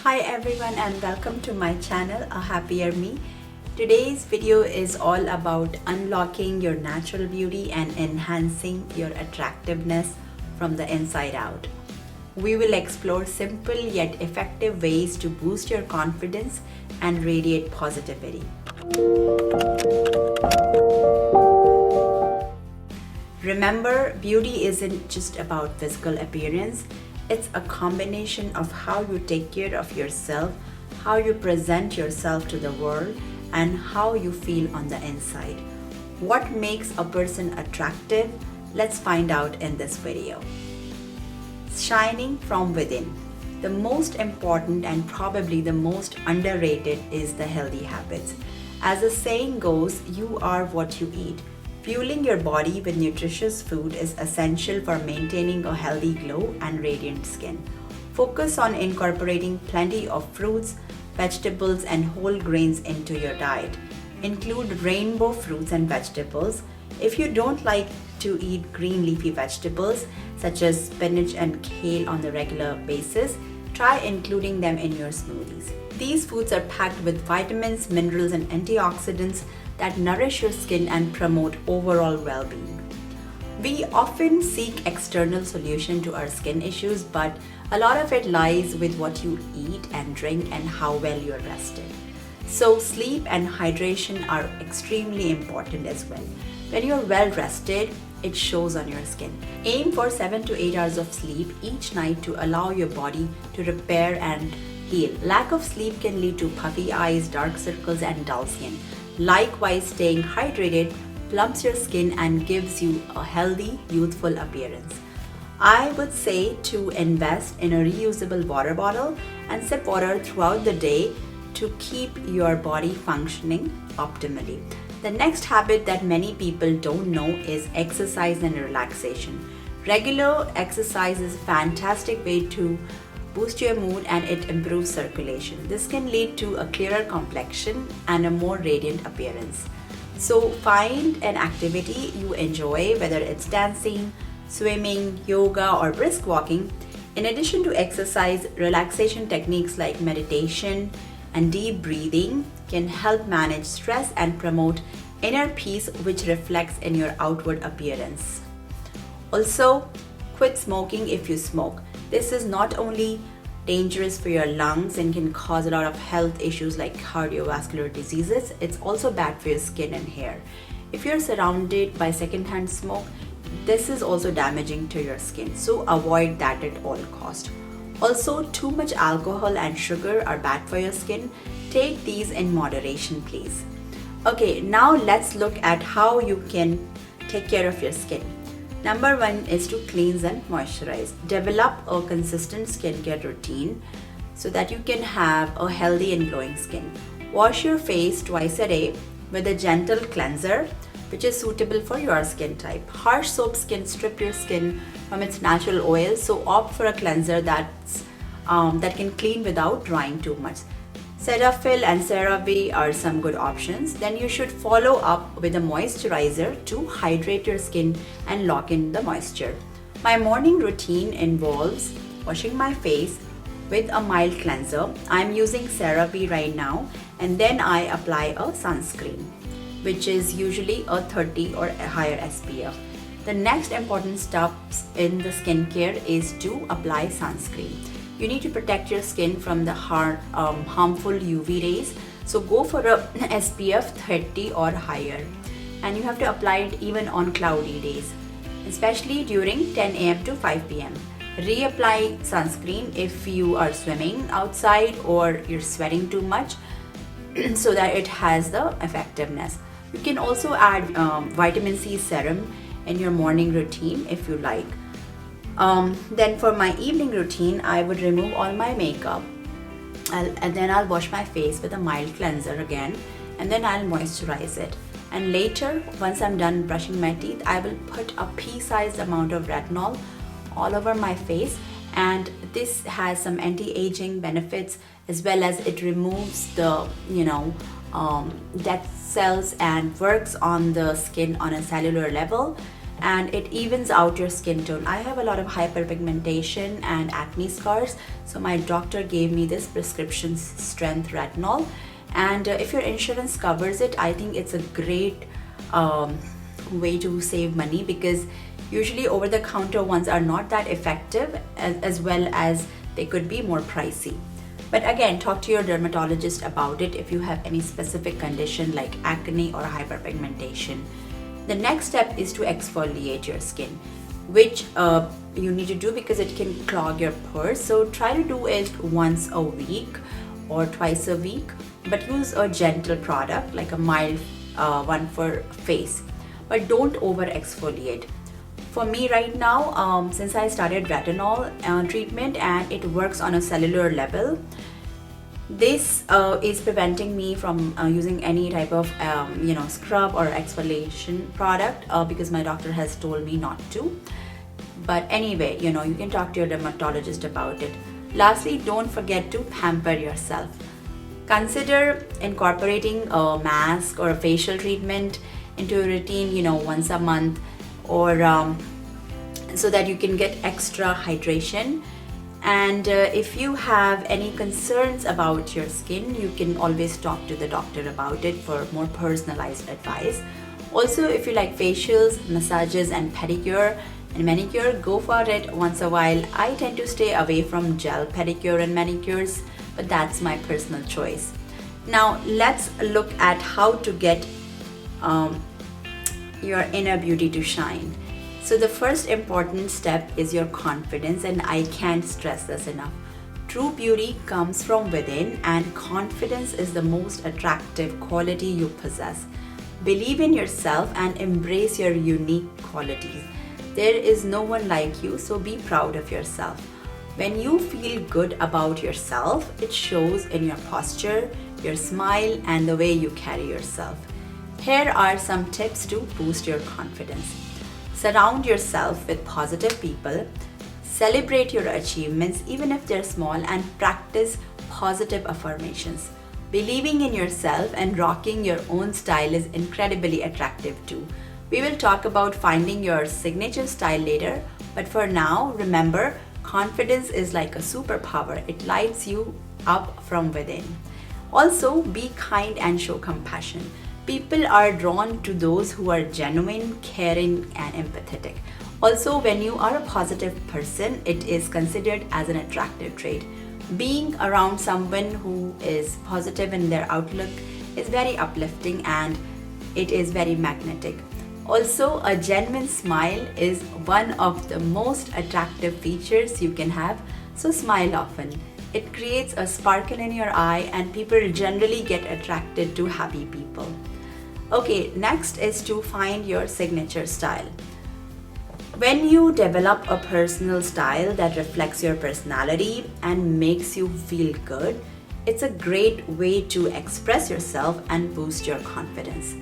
Hi everyone and welcome to my channel A Happier Me. Today's video is all about unlocking your natural beauty and enhancing your attractiveness from the inside out. We will explore simple yet effective ways to boost your confidence and radiate positivity. Remember, beauty isn't just about physical appearance. It's a combination of how you take care of yourself, how you present yourself to the world, and how you feel on the inside. What makes a person attractive? Let's find out in this video. Shining from within. The most important and probably the most underrated is the healthy habits. As the saying goes, you are what you eat. Fueling your body with nutritious food is essential for maintaining a healthy glow and radiant skin. Focus on incorporating plenty of fruits, vegetables, and whole grains into your diet. Include rainbow fruits and vegetables. If you don't like to eat green leafy vegetables such as spinach and kale on a regular basis, try including them in your smoothies. These foods are packed with vitamins, minerals, and antioxidants that nourish your skin and promote overall well-being. We often seek external solution to our skin issues, but a lot of it lies with what you eat and drink and how well you're rested. So sleep and hydration are extremely important as well. When you're well rested, it shows on your skin. Aim for 7 to 8 hours of sleep each night to allow your body to repair and heal. Lack of sleep can lead to puffy eyes, dark circles, and dull skin. Likewise, staying hydrated plumps your skin and gives you a healthy, youthful appearance. I would say to invest in a reusable water bottle and sip water throughout the day to keep your body functioning optimally. The next habit that many people don't know is exercise and relaxation. Regular exercise is a fantastic way to boost your mood and it improves circulation. This can lead to a clearer complexion and a more radiant appearance. So find an activity you enjoy, whether it's dancing, swimming, yoga, or brisk walking. In addition to exercise, relaxation techniques like meditation and deep breathing can help manage stress and promote inner peace, which reflects in your outward appearance. Also, quit smoking if you smoke. This is not only dangerous for your lungs and can cause a lot of health issues like cardiovascular diseases, it's also bad for your skin and hair. If you're surrounded by secondhand smoke, this is also damaging to your skin, so avoid that at all cost. Also, too much alcohol and sugar are bad for your skin. Take these in moderation, please. Okay, now let's look at how you can take care of your skin. Number 1 is to cleanse and moisturize. Develop a consistent skincare routine so that you can have a healthy and glowing skin. Wash your face twice a day with a gentle cleanser which is suitable for your skin type. Harsh soaps can strip your skin from its natural oil, so opt for a cleanser that can clean without drying too much. Cetaphil and CeraVe are some good options. Then you should follow up with a moisturizer to hydrate your skin and lock in the moisture. My morning routine involves washing my face with a mild cleanser. I'm using CeraVe right now, and then I apply a sunscreen, which is usually a 30 or a higher SPF. The next important steps in the skincare is to apply sunscreen. You need to protect your skin from the harmful UV rays, so go for a SPF 30 or higher, and you have to apply it even on cloudy days, especially during 10 a.m. to 5 p.m. Reapply sunscreen if you are swimming outside or you're sweating too much so that it has the effectiveness. You can also add vitamin C serum in your morning routine if you like. Then for my evening routine, I would remove all my makeup and then I'll wash my face with a mild cleanser again, and then I'll moisturize it. And later, once I'm done brushing my teeth, I will put a pea-sized amount of retinol all over my face, and this has some anti-aging benefits as well as it removes the dead cells and works on the skin on a cellular level. and it evens out your skin tone. I have a lot of hyperpigmentation and acne scars, so my doctor gave me this prescription strength retinol, and if your insurance covers it, I think it's a great way to save money, because usually over-the-counter ones are not that effective, as well as they could be more pricey. But again, talk to your dermatologist about it if you have any specific condition like acne or hyperpigmentation. The next step is to exfoliate your skin, which you need to do because it can clog your pores. So try to do it once a week or twice a week, but use a gentle product like a mild one for face, but don't over exfoliate. For me right now, since I started retinol treatment and it works on a cellular level, this is preventing me from using any type of scrub or exfoliation product because my doctor has told me not to. But anyway, you can talk to your dermatologist about it. Lastly, don't forget to pamper yourself. Consider incorporating a mask or a facial treatment into a routine, once a month, or so that you can get extra hydration. And if you have any concerns about your skin, you can always talk to the doctor about it for more personalized advice. Also, if you like facials, massages, and pedicure and manicure, go for it once a while. I tend to stay away from gel pedicure and manicures, but that's my personal choice. Now let's look at how to get your inner beauty to shine. So the first important step is your confidence, and I can't stress this enough. True beauty comes from within, and confidence is the most attractive quality you possess. Believe in yourself and embrace your unique qualities. There is no one like you, so be proud of yourself. When you feel good about yourself, it shows in your posture, your smile, and the way you carry yourself. Here are some tips to boost your confidence. Surround yourself with positive people. Celebrate your achievements, even if they're small, and practice positive affirmations. Believing in yourself and rocking your own style is incredibly attractive too. We will talk about finding your signature style later, but for now, remember, confidence is like a superpower. It lights you up from within. Also, be kind and show compassion. People are drawn to those who are genuine, caring, and empathetic. Also, when you are a positive person, it is considered as an attractive trait. Being around someone who is positive in their outlook is very uplifting, and it is very magnetic. Also, a genuine smile is one of the most attractive features you can have, so smile often. It creates a sparkle in your eye, and people generally get attracted to happy people. Okay, next is to find your signature style. When you develop a personal style that reflects your personality and makes you feel good, it's a great way to express yourself and boost your confidence.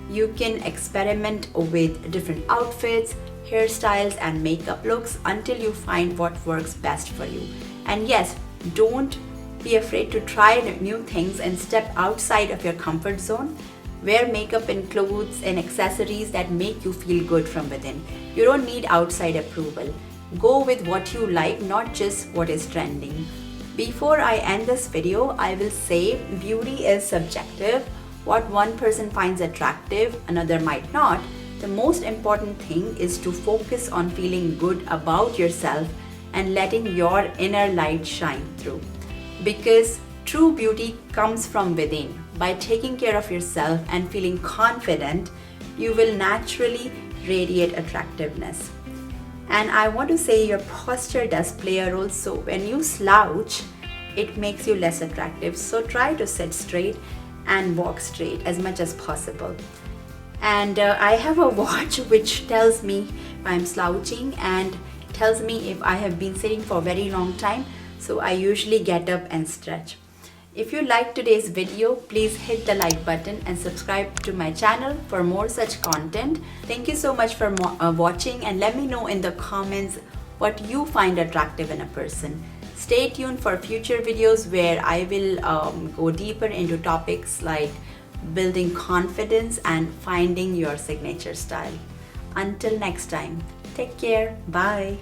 You can experiment with different outfits, hairstyles, and makeup looks until you find what works best for you. And yes, don't be afraid to try new things and step outside of your comfort zone. Wear makeup and clothes and accessories that make you feel good from within. You don't need outside approval. Go with what you like, not just what is trending. Before I end this video, I will say beauty is subjective. What one person finds attractive, another might not. The most important thing is to focus on feeling good about yourself and letting your inner light shine through. Because true beauty comes from within. By taking care of yourself and feeling confident, you will naturally radiate attractiveness. And I want to say your posture does play a role. So when you slouch, it makes you less attractive. So try to sit straight and walk straight as much as possible. And I have a watch which tells me if I'm slouching and tells me if I have been sitting for a very long time. So I usually get up and stretch. If you liked today's video, please hit the like button and subscribe to my channel for more such content. Thank you so much for watching, and let me know in the comments what you find attractive in a person. Stay tuned for future videos where I will go deeper into topics like building confidence and finding your signature style. Until next time, take care. Bye.